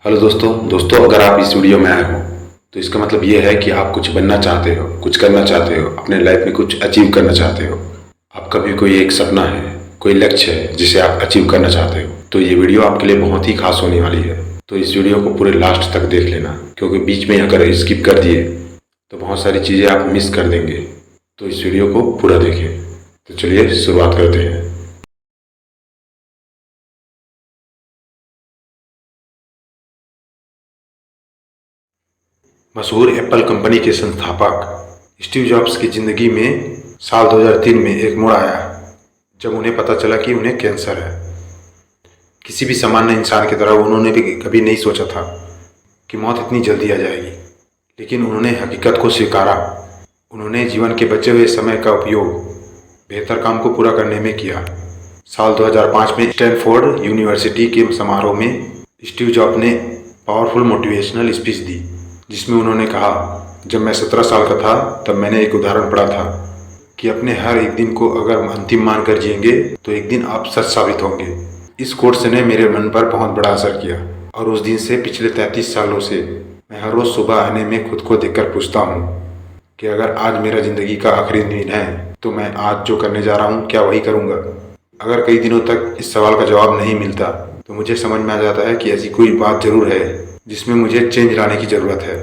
Hello दोस्तों अगर आप इस वीडियो में आए हो तो इसका मतलब ये है कि आप कुछ बनना चाहते हो, कुछ करना चाहते हो, अपने लाइफ में कुछ अचीव करना चाहते हो। आपका भी कोई एक सपना है, कोई लक्ष्य है जिसे आप अचीव करना चाहते हो, तो ये वीडियो आपके लिए बहुत ही खास होने वाली है। तो इस वीडियो को पूरे लास्ट तक देख लेना, क्योंकि बीच में अगर स्किप कर दिए तो बहुत सारी चीज़ें आप मिस कर देंगे। तो इस वीडियो को पूरा देखें। तो चलिए शुरुआत करते हैं। मशहूर एप्पल कंपनी के संस्थापक स्टीव जॉब्स की ज़िंदगी में साल 2003 में एक मोड़ आया जब उन्हें पता चला कि उन्हें कैंसर है। किसी भी सामान्य इंसान की तरह उन्होंने भी कभी नहीं सोचा था कि मौत इतनी जल्दी आ जाएगी, लेकिन उन्होंने हकीकत को स्वीकारा। उन्होंने जीवन के बचे हुए समय का उपयोग बेहतर काम को पूरा करने में किया। साल 2005 में स्टैनफोर्ड यूनिवर्सिटी के समारोह में स्टीव जॉब्स ने पावरफुल मोटिवेशनल स्पीच दी, जिसमें उन्होंने कहा, जब मैं 17 साल का था तब मैंने एक उदाहरण पढ़ा था कि अपने हर एक दिन को अगर अंतिम मानकर जिएंगे तो एक दिन आप सच साबित होंगे। इस कोट्स ने मेरे मन पर बहुत बड़ा असर किया और उस दिन से पिछले 33 सालों से मैं हर रोज़ सुबह आने में खुद को देखकर पूछता हूँ कि अगर आज मेरा ज़िंदगी का आखिरी दिन है तो मैं आज जो करने जा रहा हूँ क्या वही करूँगा। अगर कई दिनों तक इस सवाल का जवाब नहीं मिलता तो मुझे समझ में आ जाता है कि ऐसी कोई बात ज़रूर है जिसमें मुझे चेंज लाने की ज़रूरत है।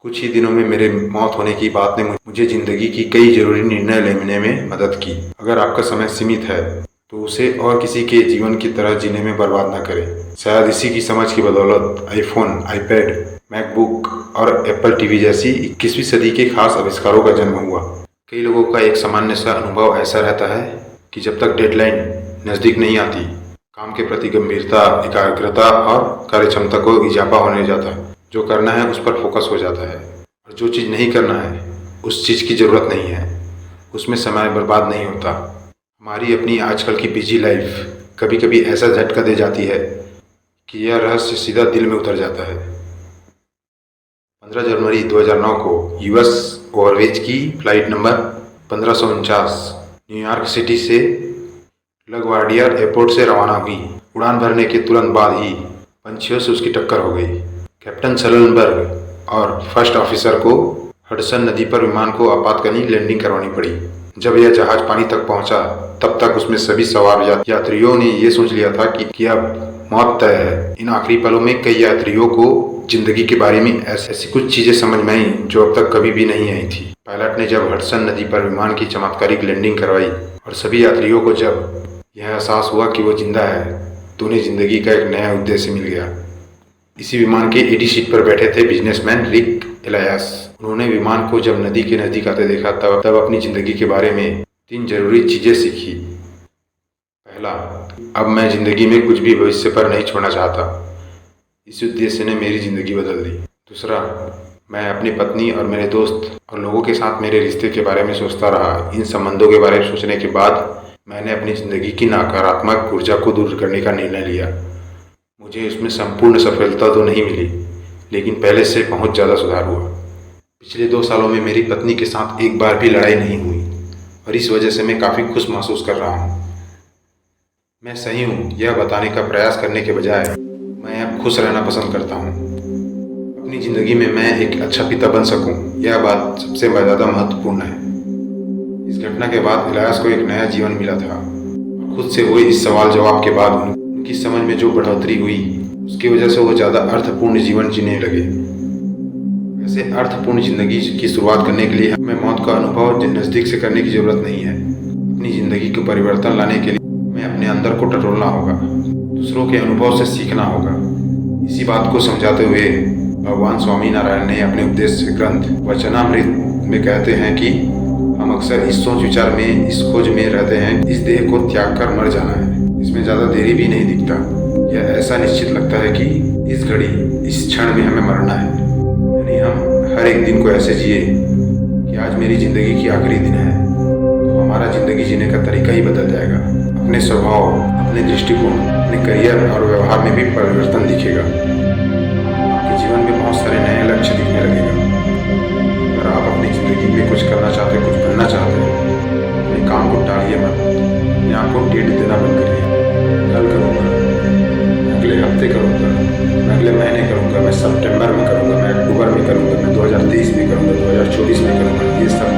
कुछ ही दिनों में मेरे मौत होने की बात ने मुझे ज़िंदगी की कई ज़रूरी निर्णय लेने में मदद की। अगर आपका समय सीमित है तो उसे और किसी के जीवन की तरह जीने में बर्बाद न करें। शायद इसी की समझ की बदौलत आईफोन, आईपैड, मैकबुक और एप्पल टीवी जैसी 21वीं सदी के खास आविष्कारों का जन्म हुआ। कई लोगों का एक सामान्य सा अनुभव ऐसा रहता है कि जब तक डेडलाइन नज़दीक नहीं आती, काम के प्रति गंभीरता, एकाग्रता और कार्यक्षमता को इजाफा होने जाता है। जो करना है उस पर फोकस हो जाता है और जो चीज़ नहीं करना है उस चीज़ की ज़रूरत नहीं है, उसमें समय बर्बाद नहीं होता। हमारी अपनी आजकल की बिजी लाइफ कभी कभी ऐसा झटका दे जाती है कि यह रहस्य सीधा दिल में उतर जाता है। 15 जनवरी 2009 को यूएस ओवरवेज की फ्लाइट नंबर 1549 न्यूयॉर्क सिटी से लगवार्डिया एयरपोर्ट से रवाना हुई। उड़ान भरने के तुरंत बाद ही पंछियों से उसकी टक्कर हो गई। कैप्टन सलनबर्ग और फर्स्ट ऑफिसर को हडसन नदी पर विमान को आपातकालीन लैंडिंग करवानी पड़ी। जब यह जहाज पानी तक पहुंचा तब तक उसमें सभी सवार यात्रियों ने ये सोच लिया था कि अब मौत तय है। इन आखिरी पलों में कई यात्रियों को जिंदगी के बारे में ऐसी कुछ चीजें समझ में आई जो अब तक कभी भी नहीं आई थी। पायलट ने जब हडसन नदी पर विमान की चमत्कारिक लैंडिंग करवाई और सभी यात्रियों को जब यह एहसास हुआ कि वो जिंदा है तो उन्हें जिंदगी का एक नया उद्देश्य मिल गया। इसी विमान के एडी सीट पर बैठे थे बिजनेसमैन रिक एलियास। उन्होंने विमान को जब नदी के नजदीक आते देखा तब अपनी जिंदगी के बारे में 3 जरूरी चीजें सीखी। पहला, अब मैं जिंदगी में कुछ भी भविष्य पर नहीं छोड़ना चाहता। इस उद्देश्य ने मेरी जिंदगी बदल दी। दूसरा, मैं अपनी पत्नी और मेरे दोस्त और लोगों के साथ मेरे रिश्ते के बारे में सोचता रहा। इन संबंधों के बारे में सोचने के बाद मैंने अपनी जिंदगी की नकारात्मक ऊर्जा को दूर करने का निर्णय लिया। मुझे इसमें संपूर्ण सफलता तो नहीं मिली, लेकिन पहले से बहुत ज़्यादा सुधार हुआ। पिछले 2 सालों में मेरी पत्नी के साथ एक बार भी लड़ाई नहीं हुई और इस वजह से मैं काफ़ी खुश महसूस कर रहा हूँ। मैं सही हूँ यह बताने का प्रयास करने के बजाय मैं अब खुश रहना पसंद करता हूँ। अपनी ज़िंदगी में मैं एक अच्छा पिता बन सकूँ, यह बात सबसे ज़्यादा महत्वपूर्ण है। इस घटना के बाद इलियास को एक नया जीवन मिला था। खुद से हुए इस सवाल जवाब के बाद उनकी समझ में जो बढ़ोतरी हुई उसकी वजह से वो ज़्यादा अर्थपूर्ण जीवन जीने लगे। वैसे अर्थपूर्ण जिंदगी की शुरुआत करने के लिए हमें मौत का अनुभव नज़दीक से करने की ज़रूरत नहीं है। अपनी ज़िंदगी को परिवर्तन लाने के लिए हमें अपने अंदर को टटोलना होगा, दूसरों के अनुभव से सीखना होगा। इसी बात को समझाते हुए भगवान स्वामीनारायण ने अपने उपदेश ग्रंथ वचनामृत में कहते हैं कि हम अक्सर इस सोच विचार में, इस खोज में रहते हैं, इस देह को त्याग कर मर जाना है। इसमें ज़्यादा देरी भी नहीं दिखता। यह ऐसा निश्चित लगता है कि इस घड़ी, इस क्षण में हमें मरना है। यानी हम हर एक दिन को ऐसे जिए कि आज मेरी ज़िंदगी की आखिरी दिन है, तो हमारा ज़िंदगी जीने का तरीका ही बदल जाएगा। अपने स्वभाव, अपने दृष्टिकोण, अपने करियर और व्यवहार में भी परिवर्तन दिखेगा। आपके जीवन में बहुत सारे नए लक्ष्य दिखने लगेगा। अगर आप अपनी ज़िंदगी में कुछ करना चाहते हैं, कुछ बनना चाहते हैं, अपने काम को टालिए मत। अपने आप को डेट देना बंद करिए। कल करूँगा, अगले हफ्ते करूँगा, मैं अगले महीने करूँगा, मैं सितंबर में करूँगा, मैं अक्टूबर में करूँगा, मैं 2023 में करूँगा, 2024 में करूँगा, ये सब